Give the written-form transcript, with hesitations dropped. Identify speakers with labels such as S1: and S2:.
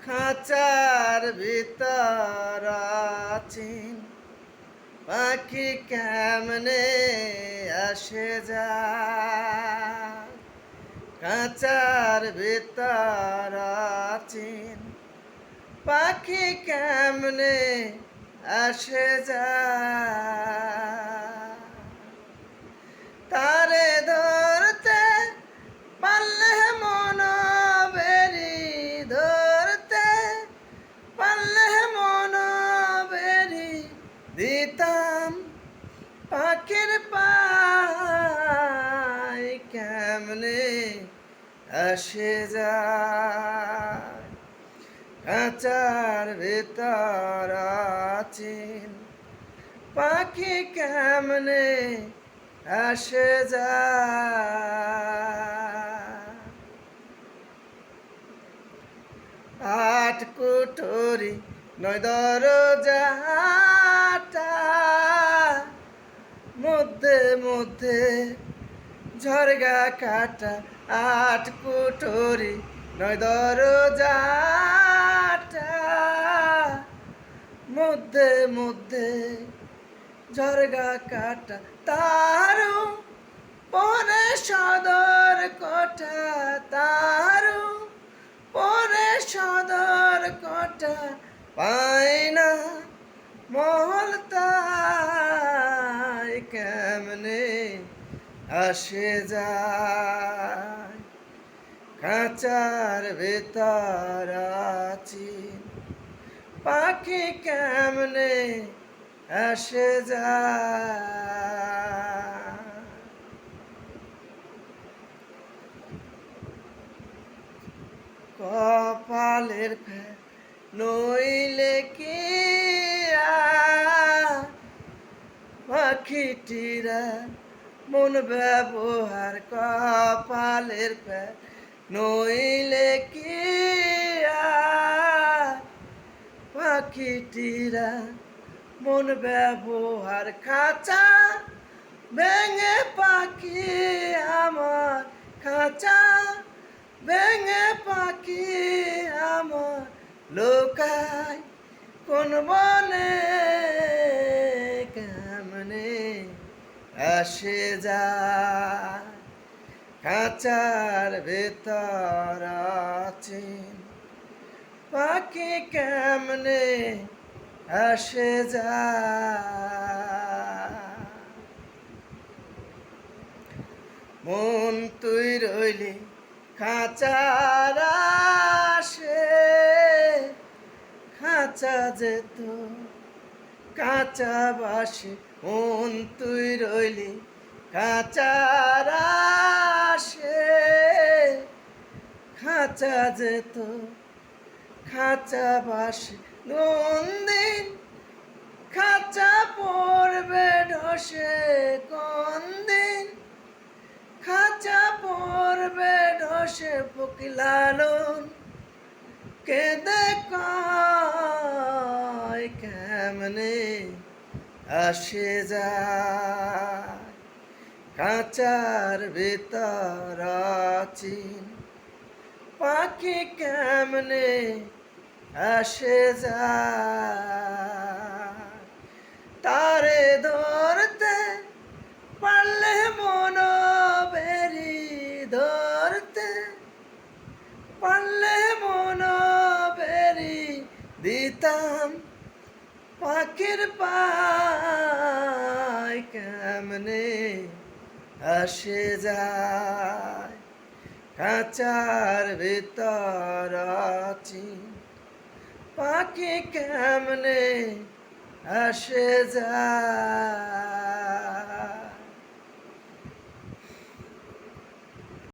S1: খাঁচার ভিতর আছেন পাখি কেমনে আসে যায়। খাঁচার ভিতর আছেন পাখি কেমনে আসে যায়। তারে ধরতে পারলে মন বেরি, ধরতে পারলে মন বেরি দিতাম পাখির পাই কেমনে আসে যায়। খাঁচার ভিতর আছেন পাখি কেমনে আসে যায়। আট কুঠুরি নয় দরজাটা, মধ্যে মধ্যে ঝরগা কাটা। আট কুঠুরি নয় দরজাটা, মধ্যে মধ্যে ঝরগা কাটা। তারও পরে সদর কোঠা, তারও পরে সদর কোঠা। পাই না মহল তাই কেমনে আসে যায়। খাঁচার ভেতর আছি পাখি কেমনে আসে যায়। কপালের ফের নইলে কি পাখিটিরা মন ব্যবহার। কপালের ফের নইলে কি পাখিটিরা মন ব্যবহার। খাঁচা ভেঙে পাখি আমার, খাঁচা ভেঙে পাখি আমার লোকায় কোন বনে কেমনে আসে যায়। খাঁচার ভেতর আছেন পাখি কেমনে আসে যায়। মন তুই রইলি খাঁচার আসে, খাঁচা যেত কাঁচা বাসে। মন তুই রইলি খাঁচার আসে, খাঁচা যেত খাঁচা বাসে। দিন খাঁচা পড়বে ঢসে, কোন দিন খাঁচা পড়বে ঢসে। ফকিলালন কেঁদে কয় কেমনে আসে যায়। খাঁচার ভিতর আছেন পাখি কেমনে আসে যায়। তারে ধরতে পারলে মন বেরি, ধরতে পারলে মন বেরি দিতাম পাখির পাই কেমনে আসে যায়। খাঁচার ভিতর আছি পাখি কেমনে আসে যায়।